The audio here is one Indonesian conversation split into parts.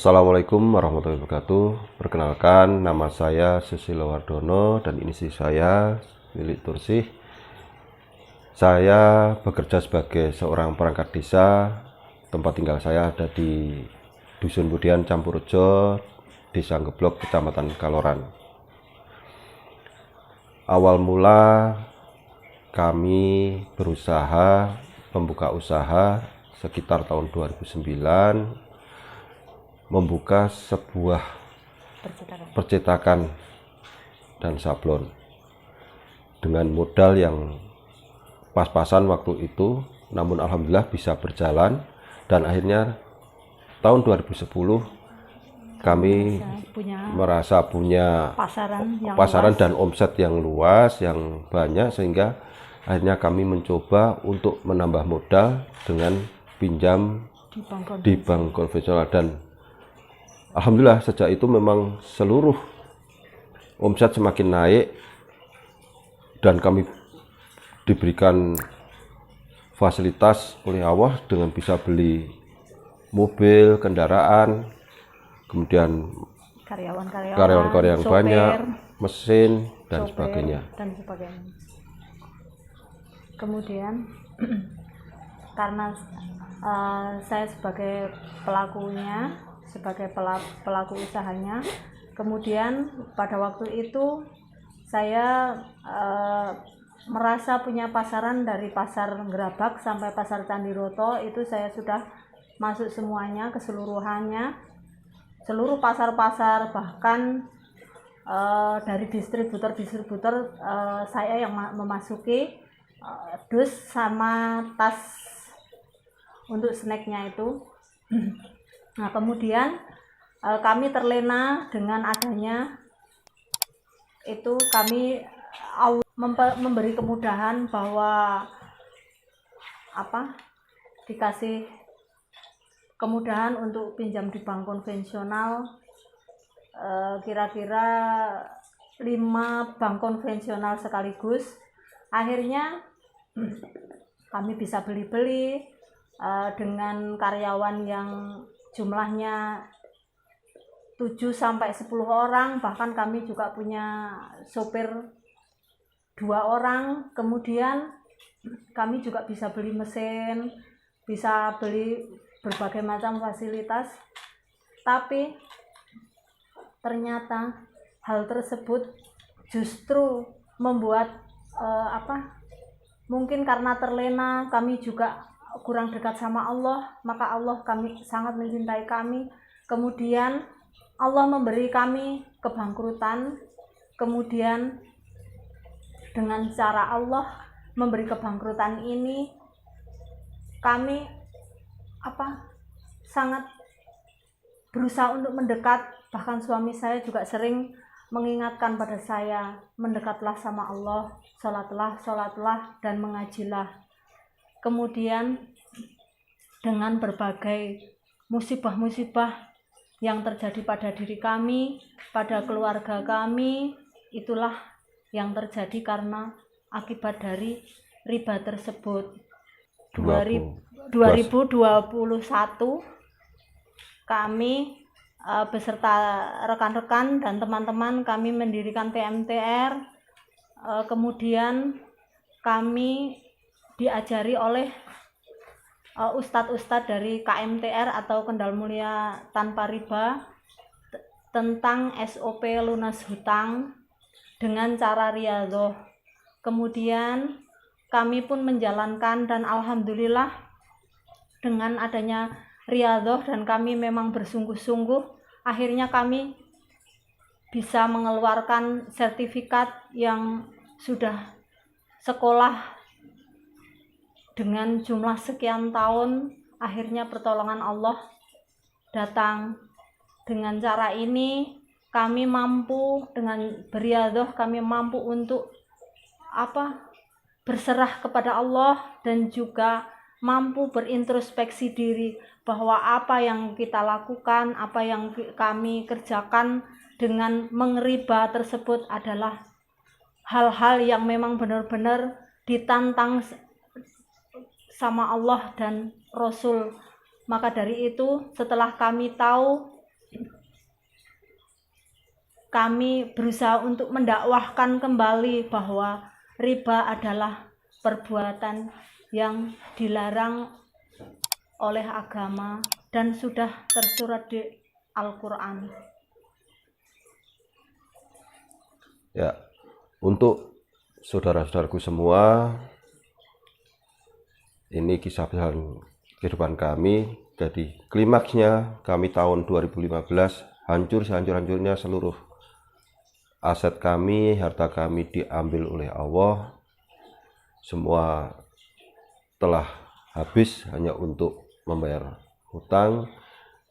Assalamualaikum warahmatullahi wabarakatuh. Perkenalkan, nama saya Susilo Wardono dan ini istri saya Lili Tursih. Saya bekerja sebagai seorang perangkat desa. Tempat tinggal saya ada di Dusun Budian Campurjo, Desa Ngeblok, Kecamatan Kaloran. Awal mula kami berusaha membuka usaha sekitar tahun 2009, membuka sebuah percetakan dan sablon dengan modal yang pas-pasan waktu itu, namun alhamdulillah bisa berjalan dan akhirnya tahun 2010 kami merasa punya pasaran dan omset yang luas, yang banyak, sehingga akhirnya kami mencoba untuk menambah modal dengan pinjam di bank konvensional. Dan alhamdulillah sejak itu memang seluruh omset semakin naik dan kami diberikan fasilitas oleh Allah dengan bisa beli mobil, kendaraan, kemudian karyawan yang banyak, mesin dan sebagainya. Kemudian karena saya sebagai pelakunya, sebagai pelaku usahanya, kemudian pada waktu itu saya merasa punya pasaran dari pasar Gerabak sampai pasar Candiroto, itu saya sudah masuk semuanya, keseluruhannya, seluruh pasar-pasar, bahkan dari distributor saya yang memasuki dus sama tas untuk snacknya itu. Nah, kemudian kami terlena dengan adanya itu, kami memberi kemudahan bahwa dikasih kemudahan untuk pinjam di bank konvensional, kira-kira 5 bank konvensional sekaligus. Akhirnya kami bisa beli-beli dengan karyawan yang jumlahnya 7-10 orang, bahkan kami juga punya sopir 2 orang. Kemudian kami juga bisa beli mesin, bisa beli berbagai macam fasilitas. Tapi ternyata hal tersebut justru membuat mungkin karena terlena, kami juga kurang dekat sama Allah, maka Allah kami sangat mencintai kami. Kemudian Allah memberi kami kebangkrutan. Kemudian dengan cara Allah memberi kebangkrutan ini, kami sangat berusaha untuk mendekat. Bahkan suami saya juga sering mengingatkan pada saya, mendekatlah sama Allah, sholatlah dan mengajilah. Kemudian dengan berbagai musibah-musibah yang terjadi pada diri kami, pada keluarga kami, itulah yang terjadi karena akibat dari riba tersebut. 2021 kami beserta rekan-rekan dan teman-teman kami mendirikan TMTR. Kemudian kami diajari oleh ustadz-ustadz dari KMTR atau Kendal Mulia Tanpa Riba tentang SOP lunas hutang dengan cara riyadhah. Kemudian kami pun menjalankan, dan alhamdulillah dengan adanya riyadhah dan kami memang bersungguh-sungguh, akhirnya kami bisa mengeluarkan sertifikat yang sudah sekolah dengan jumlah sekian tahun. Akhirnya pertolongan Allah datang. Dengan cara ini kami mampu, dengan beriyadhah kami mampu untuk berserah kepada Allah, dan juga mampu berintrospeksi diri bahwa apa yang kita lakukan, apa yang kami kerjakan dengan mengriba tersebut adalah hal-hal yang memang benar-benar ditantang sama Allah dan Rasul. Maka dari itu, setelah kami tahu kami berusaha untuk mendakwahkan kembali bahwa riba adalah perbuatan yang dilarang oleh agama dan sudah tersurat di Al-Quran. Ya, untuk saudara-saudaraku semua, ini kisah kehidupan kami. Jadi klimaksnya kami tahun 2015 hancur sehancur-hancurnya, seluruh aset kami, harta kami diambil oleh Allah. Semua telah habis hanya untuk membayar hutang.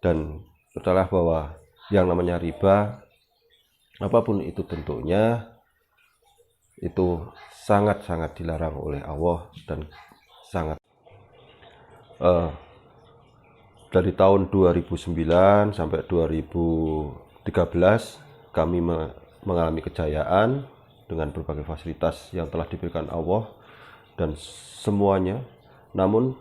Dan setelah bahwa yang namanya riba, apapun itu bentuknya, itu sangat-sangat dilarang oleh Allah dan sangat dari tahun 2009 sampai 2013 kami mengalami kejayaan dengan berbagai fasilitas yang telah diberikan Allah dan semuanya. Namun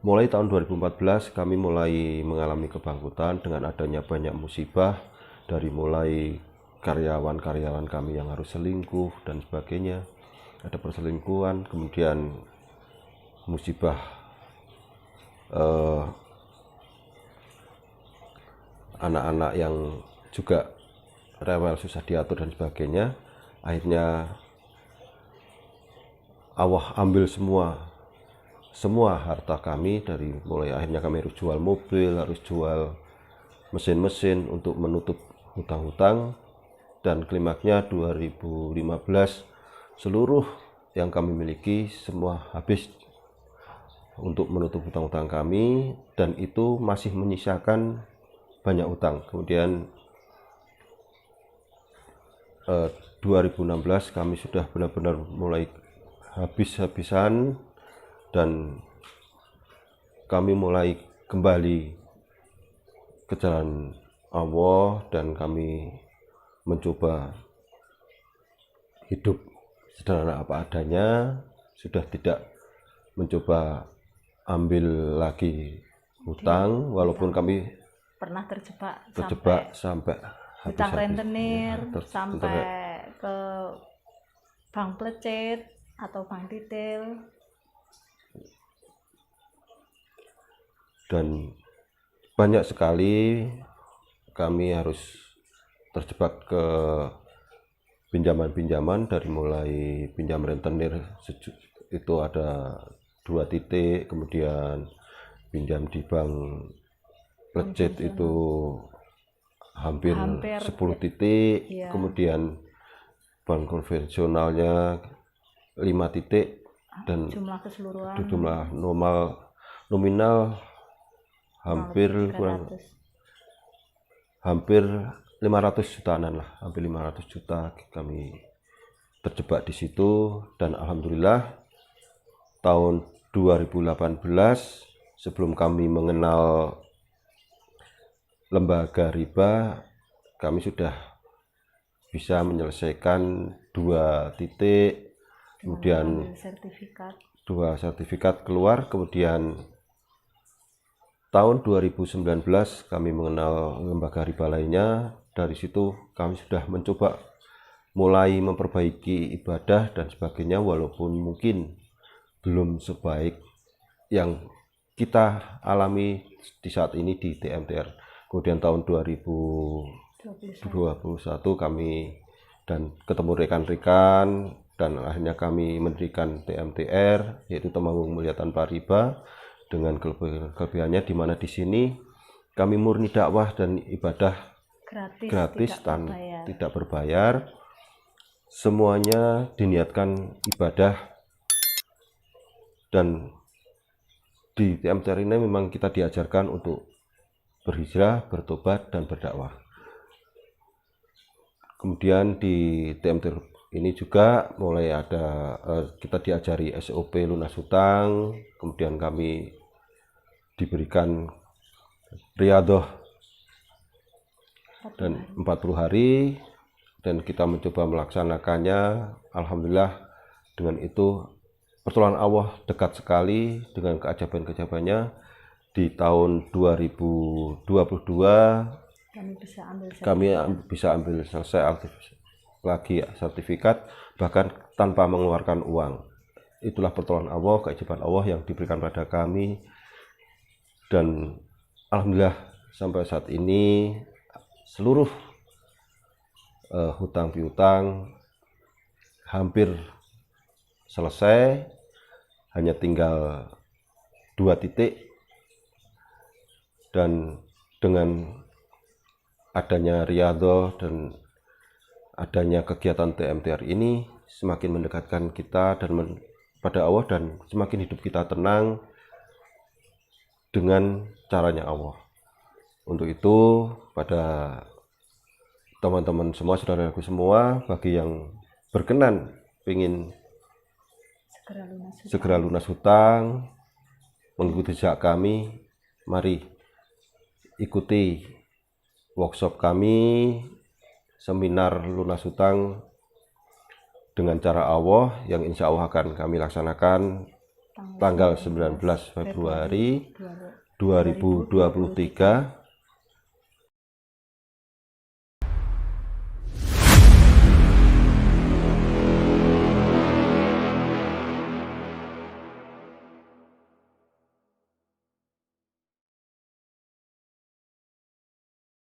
mulai tahun 2014 kami mulai mengalami kebangkrutan dengan adanya banyak musibah, dari mulai karyawan-karyawan kami yang harus selingkuh dan sebagainya, ada perselingkuhan, kemudian musibah anak-anak yang juga rewel, susah diatur dan sebagainya. Akhirnya Allah ambil semua harta kami, dari mulai akhirnya kami harus jual mobil, harus jual mesin-mesin untuk menutup hutang-hutang. Dan klimaknya 2015 seluruh yang kami miliki semua habis untuk menutup hutang-hutang kami, dan itu masih menyisakan banyak hutang. Kemudian 2016 kami sudah benar-benar mulai habis-habisan dan kami mulai kembali ke jalan Allah, dan kami mencoba hidup sederhana apa adanya, sudah tidak mencoba ambil lagi hutang, walaupun kami pernah terjebak sampai hutang rentenir, ya, sampai ke bank pelecet atau bank detail. Dan banyak sekali kami harus terjebak ke pinjaman-pinjaman, dari mulai pinjam rentenir itu ada 2 titik, kemudian pinjam di bank pelecet itu hampir 10 titik, ya. Kemudian bank konvensionalnya 5 titik, dan jumlah keseluruhan jumlah nominal hampir 500 jutaan lah, hampir 500 juta kami terjebak di situ. Dan alhamdulillah tahun 2018, sebelum kami mengenal lembaga riba, kami sudah bisa menyelesaikan 2 titik, kemudian 2 sertifikat keluar. Kemudian tahun 2019 kami mengenal lembaga riba lainnya. Dari situ kami sudah mencoba mulai memperbaiki ibadah dan sebagainya, walaupun mungkin belum sebaik yang kita alami di saat ini di TMTR. Kemudian tahun 2021 kami dan ketemu rekan-rekan, dan akhirnya kami mendirikan TMTR, yaitu Temanggung Mulia Tanpa Riba, dengan kelebihannya di mana di sini kami murni dakwah dan ibadah gratis tidak berbayar. Semuanya diniatkan ibadah, dan di TMTR ini memang kita diajarkan untuk berhijrah, bertobat, dan berdakwah. Kemudian di TMTR ini juga mulai ada kita diajari SOP lunas hutang, kemudian kami diberikan riyadhah dan 40 hari, dan kita mencoba melaksanakannya. Alhamdulillah dengan itu pertolongan Allah dekat sekali dengan keajaiban-keajaibannya. Di tahun 2022 bisa ambil selesai lagi sertifikat bahkan tanpa mengeluarkan uang. Itulah pertolongan Allah, keajaiban Allah yang diberikan pada kami, dan alhamdulillah sampai saat ini seluruh hutang piutang hampir selesai, hanya tinggal 2 titik, dan dengan adanya riyadhah dan adanya kegiatan TMTR ini semakin mendekatkan kita dan pada Allah, dan semakin hidup kita tenang dengan caranya Allah. Untuk itu pada teman-teman semua, saudaraku semua, bagi yang berkenan ingin segera lunas hutang, mengikuti jejak kami, mari ikuti workshop kami, seminar lunas hutang dengan cara Allah, yang insya Allah akan kami laksanakan tanggal 19 Februari 2023